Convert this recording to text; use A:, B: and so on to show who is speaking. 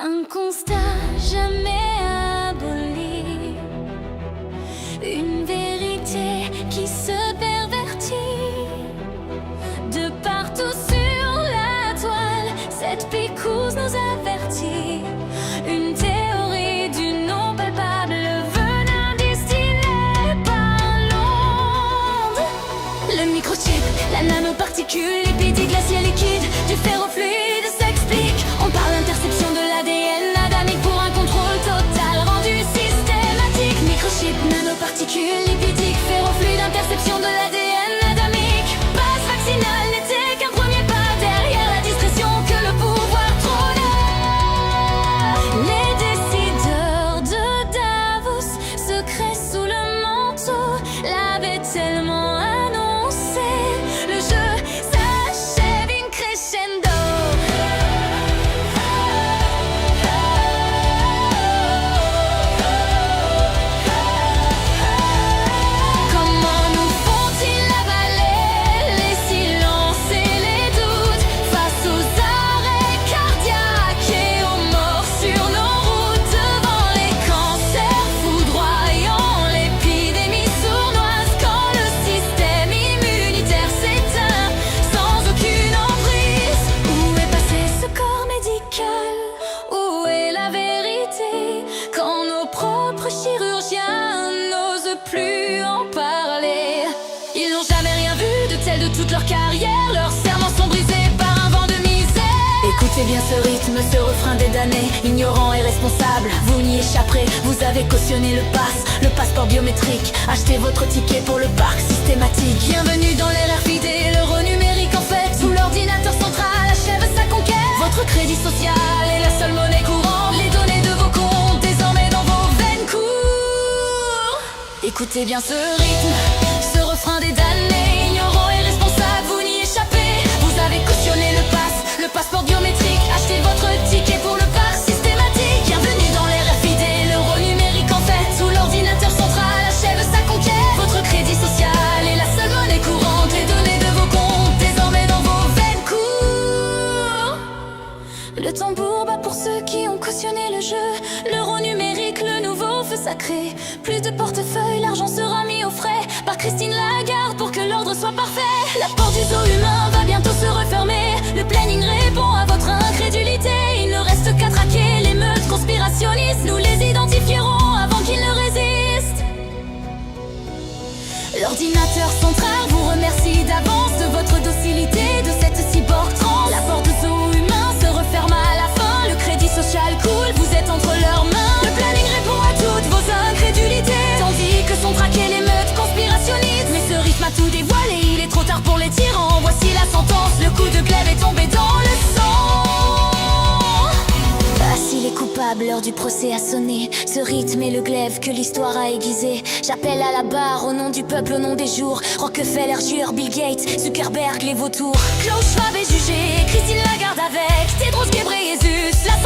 A: Un constat jamais aboli, une vérité qui se pervertit. De partout sur la toile, cette picouse nous avertit. Une théorie du non palpable, le venin distillé par l'onde. Le microchip, la nanoparticule, lipide, glacial liquide, du ferrofluide s'explique. On parle d'interception de l'ADN adamique pour un contrôle total rendu systématique. Microchip, nanoparticules, lipidique, ferrofluide, interception de l'ADN adamique. Passe vaccinale n'était qu'un premier pas derrière la discrétion que le pouvoir trônait. Les décideurs de Davos, secrets sous le manteau, l'avaient tellement annoncé. Le jeu s'achève in crescendo. Comment nous font-ils avaler les silences et les doutes face aux arrêts cardiaques et aux morts sur nos routes, devant les cancers foudroyants, l'épidémie sournoise, quand le système immunitaire s'éteint sans aucune emprise. Où est passé ce corps médical? Où est la vérité quand nos propres chirurgiens n'osent plus en parler? Ils n'ont jamais rien vu de tel de toute leur carrière. Leurs serments sont brisés par un vent de misère. Écoutez bien ce rythme, ce refrain des damnés, ignorant et responsable, vous n'y échapperez. Vous avez cautionné le passeport biométrique. Achetez votre ticket pour le parc systématique. Bienvenue dans l'ère RFID, l'euro numérique en fait, où l'ordinateur central achève sa conquête. Votre crédit social est la seule monnaie courante. Les données de vos comptes désormais dans vos veines courent. Écoutez bien ce rythme, ce refrain des damnés, ignorant et responsable, vous n'y échappez. Vous avez cautionné le passeport biométrique. Achetez votre ticket pour le parc systématique. Bienvenue dans l'ère RFID, l'euro numérique en fait, où l'ordinateur central achève sa conquête. Votre crédit social est la seule monnaie courante. Les données de vos comptes désormais dans vos veines courent. Le tambour bat pour ceux qui ont cautionné le jeu. L'euro numérique, le nouveau feu sacré. Plus de portefeuille, l'argent sera mis au frais par Christine Lagarde pour que l'ordre soit parfait. La porte du zoo humain va bientôt se refermer. Le planning répond à votre incrédulité. Il ne reste qu'à traquer les meutes conspirationnistes. Nous les identifierons avant qu'ils ne résistent. L'ordinateur central vous remercie d'avance de votre docilité, de cette cyborg trans. La porte du zoo humain se referme à la fin. Le crédit social coule, vous êtes entre leurs mains. Le planning répond à toutes vos incrédulités, tandis que sont traquées les meutes conspirationnistes. Mais ce rythme a tout dévoilé, il est trop tard pour les tyrans. Voici la sentence, le coup de glaive est tombé dans le sang. Ah, s'il est coupable, l'heure du procès a sonné. Ce rythme est le glaive que l'histoire a aiguisé. J'appelle à la barre au nom du peuple, au nom des jours. Rockefeller jure, Bill Gates, Zuckerberg, les vautours. Klaus Schwab est jugé, Christine Lagarde avec Tedros Ghebreyesus. La